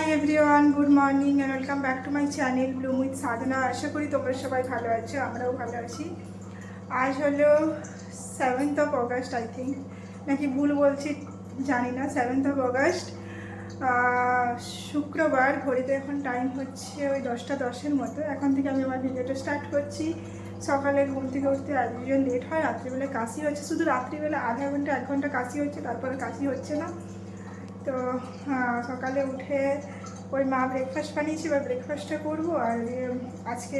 High everyone, good morning and welcome back to my channel bloom with Sadhana. আশা করি তোমরা সবাই ভালো আছো, আমরাও ভালো আছি। আজ হলো 7th of August, I think, নাকি ভুল বলছি জানি না। 7th of August, শুক্রবার। ঘড়িতে এখন টাইম হচ্ছে ওই 10টা 10-এর মতো। এখন থেকে আমি আমার ভিডিওটা স্টার্ট করছি। সকালে ঘুম থেকে উঠতে আজ লেট হয়, রাত্রিবেলা কাশি হচ্ছে, শুধু রাত্রিবেলা আধা ঘন্টা 1 ঘন্টা কাশি হচ্ছে, তারপরে কাশি হচ্ছে না। তো সকালে উঠে ওই মা ব্রেকফাস্ট বানিয়েছি, এবার ব্রেকফাস্টটা করবো। আর আজকে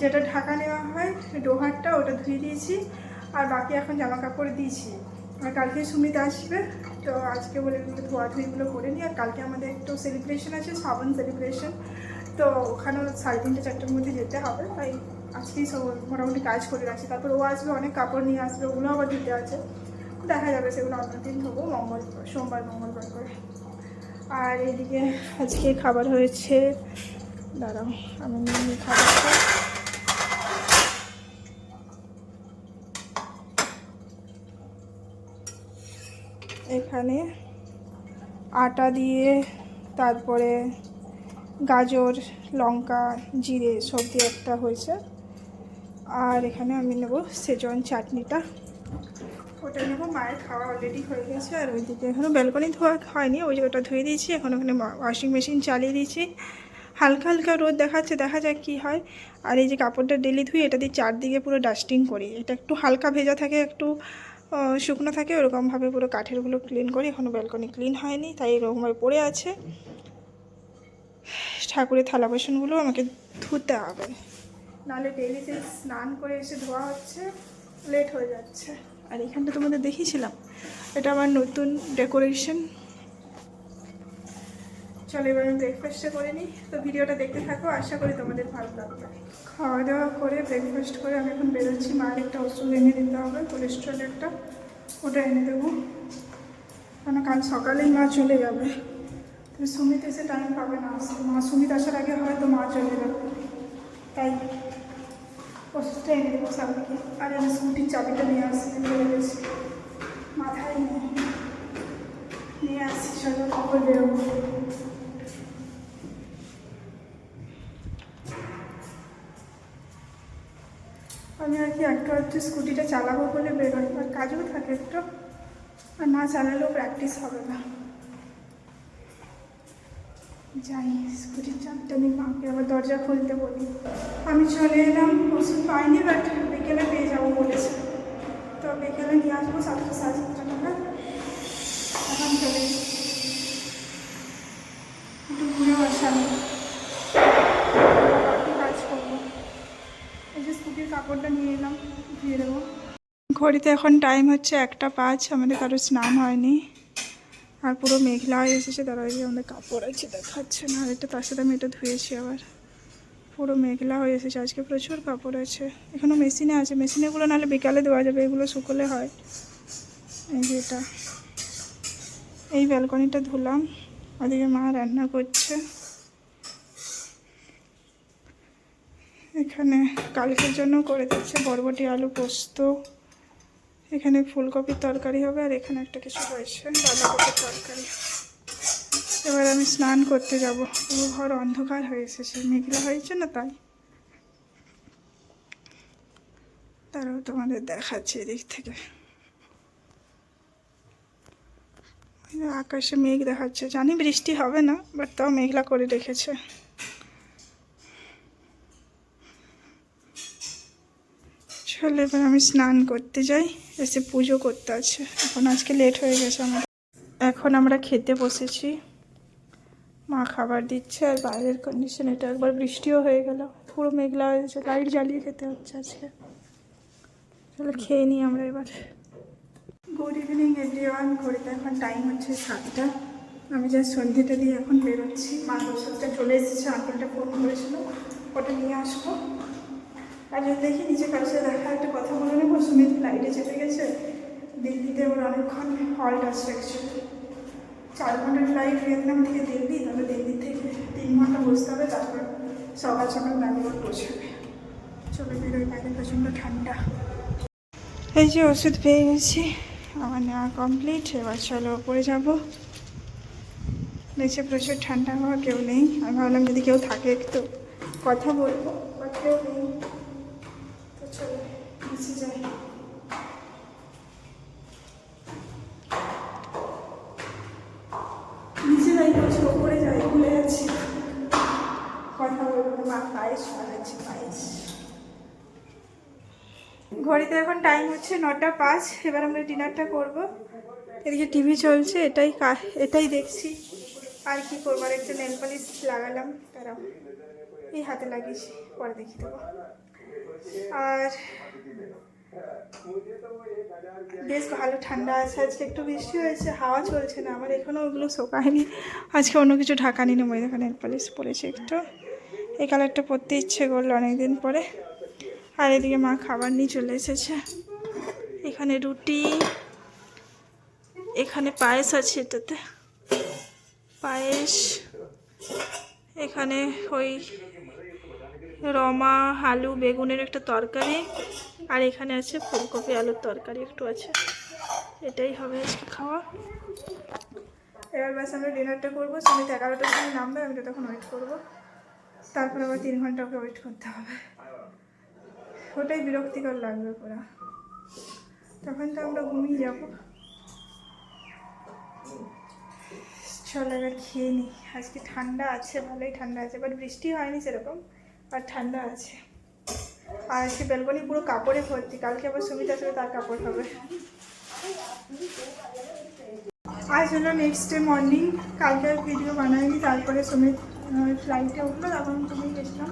যেটা ঢাকা নেওয়া হয় ডোহারটা, ওটা ধুয়ে দিয়েছি, আর বাকি এখন জামা কাপড় দিয়েছি। আর কালকে সুমিত আসবে, তো আজকে বলে ধোয়াধুয়িগুলো করে নিই। আর কালকে আমাদের একটু সেলিব্রেশন আছে, শ্রাবণ সেলিব্রেশন, তো ওখানেও 3:30-4টার মধ্যে যেতে হবে। তাই আজকেই সব মোটামুটি কাজ করে রাখছি। তারপর ও আসবে, অনেক কাপড় নিয়ে আসবে, ওগুলো আবার দিতে আছে, দেখা যাবে, সেগুলো অন্যদিন ধোবো, সোমবার মঙ্গলবার করে। আর এদিকে আজকে খাবার হয়েছে, দাঁড়াও আমি নিয়ে খাবারটা। এখানে আটা দিয়ে, তারপরে গাজর, লঙ্কা, জিরে সব দিয়ে একটা হয়েছে। আর এখানে আমি নেব সেজন চাটনিটা, ওটা নেবো। মায়ের খাওয়া অলরেডি হয়ে গেছে। আর ওইদিকে এখনও ব্যালকনি ধোয়া হয়নি, ওই যে ওটা ধুয়ে দিয়েছি। এখন ওখানে ওয়াশিং মেশিন চালিয়ে দিয়েছি, হালকা হালকা রোদ দেখাচ্ছে, দেখা যাক কী হয়। আর এই যে কাপড়টা ডেলি ধুই, এটা দিয়ে চারদিকে পুরো ডাস্টিং করি। এটা একটু হালকা ভেজা থাকে, একটু শুকনো থাকে, ওরকমভাবে পুরো কাঠেরগুলো ক্লিন করি। এখনও ব্যালকনি ক্লিন হয়নি, তাই এরকমভাবে পড়ে আছে। ঠাকুরের থালা বাসনগুলো আমাকে ধুতে হবে, নাহলে ডেলি যে স্নান করে এসে ধোয়া হচ্ছে, লেট হয়ে যাচ্ছে। আর এখানটা তোমাদের দেখিয়েছিলাম, এটা আমার নতুন ডেকোরেশন। চলো এবার আমি ব্রেকফাস্টটা করে নিই। তো ভিডিওটা দেখতে থাকো, আশা করি তোমাদের ভালো লাগবে। খাওয়া দাওয়া করে ব্রেকফাস্ট করে আমি এখন বেরোচ্ছি। মায়ের একটা ওষুধ এনে দিতে হবে, কোলেস্ট্রল একটা, ওটা এনে দেবো, কারণ কাল সকালেই মা চলে যাবে। তো সুমিত এসে টাইম পাবে না আসতে, সুমিত আসার আগে হয়তো মা চলে যাবে, তাই ওষুধটা এনে দেবো সামনে। আর আমি স্কুটির চাবিটা নিয়ে আসছি, ভুলে গেছি, মাথায় নিয়ে আসছি। চলো খবর বেরোবো। আমি আর কি একটু স্কুটিটা চালাবো বলে বেরোই, আর কাজও থাকে একটু, আর না চালালেও প্র্যাকটিস হবে না। যাই, স্কুটির চাপটা নিয়ে মাকে আবার দরজা খুলতে বলি। আমি চলে এলাম, ওষুধ পাইনি, বাট বিকেলে পেয়ে যাবো বলেছে, তো বিকেলে নিয়ে আসবো 7:30 নাগাদ। এখন চলে একটু ঘুরেও আসানো, কাজ করবো। এই যে স্কুটির কাপড়টা নিয়ে এলাম, ধুয়ে দেবো। ঘড়িতে এখন টাইম হচ্ছে 1:05, আমাদের কারো স্নান হয়নি, আর পুরো মেঘলা হয়ে এসেছে। তারা ওই যে আমাদের কাপড় আছে, দেখাচ্ছে না, আর এটা তার সাথে আমি এটা ধুয়েছি। আবার পুরো মেঘলা হয়ে এসেছে, আজকে প্রচুর কাপড় আছে। এখনও মেশিনে আছে, মেশিনেগুলো নাহলে বিকালে দেওয়া যাবে, এগুলো শুকোলে হয়। এই যে এটা, এই ব্যালকনিটা ধুলাম। ওদিকে মা রান্না করছে। এখানে কালকের জন্য করে দিচ্ছে বরবটি আলু পোস্ত, এখানে ফুলকপির তরকারি হবে, আর এখানে একটা কিছু হয়েছে বাঁধাকপির তরকারি। এবার আমি স্নান করতে যাব, পুরো ঘর অন্ধকার হয়ে এসেছে, মেঘলা হয়েছে না, তাই তারাও তোমাদের দেখাচ্ছে এদিক থেকে। আকাশে মেঘ দেখাচ্ছে, জানি বৃষ্টি হবে না, বাট তাও মেঘলা করে রেখেছে। চলো এবার আমি স্নান করতে যাই, এসে পুজো করতে আছে। এখন আজকে লেট হয়ে গেছে আমার। এখন আমরা খেতে বসেছি, মা খাবার দিচ্ছে। আর বাইরের কন্ডিশন এটা, একবার বৃষ্টিও হয়ে গেল, পুরো মেঘলা হয়েছে, লাইট জ্বালিয়ে খেতে হচ্ছে আজকে। চলো খেয়ে নিই আমরা এবার। গুড ইভিনিং এভরিওয়ান, ঘড়িতে এখন টাইম হচ্ছে 7টা। আমি যা সন্ধ্যেটা দিয়ে এখন বেরোচ্ছি। মার ওষুধটা চলে এসেছে, আঙ্কেলটা ফোন করেছিল, ওটা নিয়ে আসবো। আর যদি দেখি নিচে কারোর সাথে দেখা, একটা কথা বলে নেবো। সুমিত ফ্লাইটে চেপে গেছে, দিল্লিতে ওর অনেকক্ষণ হল্ট আছে, অ্যাকচুয়ালি 4 ঘন্টার ফ্লাইট ভিয়েতনাম থেকে দিল্লি, তাহলে দিল্লি থেকে 3 ঘন্টা বসতে হবে, তারপর সকাল সকাল ব্যাঙ্গালোর পৌঁছাবে। চলে বেরোয়, বাইরে প্রচণ্ড ঠান্ডা। এই যে ওষুধ পেয়ে গেছি, আমার নেওয়া কমপ্লিট। এবার চলো ওপরে যাবো। নিচে প্রচুর ঠান্ডা, হওয়া কেউ নেই। আমি ভাবলাম যদি কেউ থাকে একটু কথা বলবো, বা কেউ নেই, তো চলো নিচে যাই। নিচে যাই বলছি, ওপরে যাই, ভুলে যাচ্ছি কথা বলবো। মা পায়েস বানাচ্ছি, পায়েস। ঘড়িতে এখন টাইম হচ্ছে 9:05। এবার আমরা ডিনারটা করব। এদিকে টিভি চলছে, এটাই দেখছি। আর কি করবো, আর একটা নেল পালিশ লাগালাম, তারা এই হাতে লাগিয়েছি, পরে দেখি দেবো। আর বেশ ভালো ঠান্ডা আছে, আজকে একটু বৃষ্টি হয়েছে, হাওয়া চলছে না আমার, এখনও ওগুলো শোকায়নি। আজকে অন্য কিছু ঢাকা নি না, মই দেখো নেল পালিশ পরেছি একটু। এই কালারটা পরতে ইচ্ছে করলো অনেকদিন পরে। আর এদিকে মা খাবার নিয়ে চলে এসেছে। এখানে রুটি, এখানে পায়েস আছে, এটাতে পায়েস। এখানে ওই রমা আলু বেগুনের একটা তরকারি, আর এখানে আছে ফুলকপি আলুর তরকারি একটু আছে। এটাই হবে আজকে খাওয়া। এবার বাস আমরা ডিনারটা করবো। সমিত 11টার সময় নামবে, আমি তো তখন ওয়েট করবো। তারপরে আবার 3 ঘন্টা ওকে ওয়েট করতে হবে, ওটাই বিরক্তিকর লাগবে পুরো। তখন তো আমরা ঘুমিয়ে যাবো। চলো এবার খেয়ে নিই। আজকে ঠান্ডা আছে, ভালোই ঠান্ডা আছে, বাট বৃষ্টি হয়নি সেরকম, আর ঠান্ডা আছে। আর আজকে ব্যালকনি পুরো কাপড়ে ভর্তি, কালকে আবার সুমিত আসবে, তার কাপড় হবে। আজ হলো নেক্সট ডে মর্নিং। কালকে ভিডিও বানাইনি, তারপরে সুমিত ফ্লাইটে উঠলো, তখন তুমি গেছিলাম।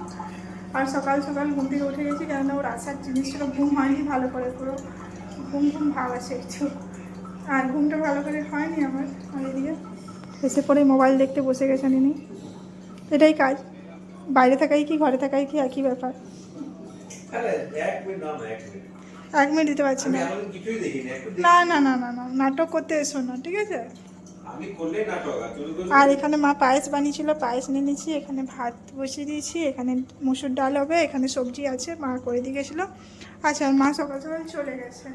আর সকাল সকাল ঘুম থেকে উঠে গেছি, কেননা ওর আসার জিনিসগুলো ঘুম হয়নি ভালো করে, পুরো ঘুম ঘুম ভাব আছে একটু। আর ঘুমটা ভালো করে হয়নি আমার। আর এদিকে এসে পরে মোবাইল দেখতে বসে গেছে নিনি। এটাই কাজ, বাইরে থাকাই কি ঘরে থাকাই কি একই ব্যাপার। 1 মিনিট দিতে পারছি না। না না না না না, নাটক করতে এসো না, ঠিক আছে। আর এখানে মা পায়েস বানিয়েছিল, পায়েস নিয়ে নিয়েছি। এখানে ভাত বসিয়ে দিয়েছি, এখানে মুসুর ডাল হবে, এখানে সবজি আছে, মা করে দিয়ে গেছিলো। আচ্ছা, আর মা সকাল সকাল চলে গেছে,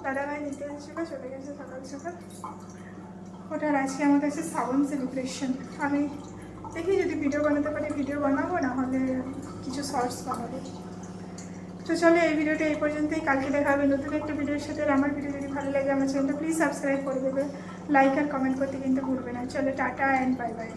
দাদাভাই নিতে এসেছিলো, চলে গেছে সকাল সকাল। ওটার আজকে আমার কাছে শ্রাবণ সেলিব্রেশন। আমি দেখি যদি ভিডিও বানাতে পারি ভিডিও বানাবো, না হলে কিছু শর্টস বানাবো। তো চলো এই ভিডিওটা এই পর্যন্তই। কালকে দেখা হবে নতুন একটা ভিডিওর সাথে। আর আমার ভিডিও যদি ভালো লাগে আমার চ্যানেলটা প্লিজ সাবস্ক্রাইব করে দেবে, লাইক আর কমেন্ট করতে কিন্তু ভুলবে না। চলো টাটা অ্যান্ড বাই বাই।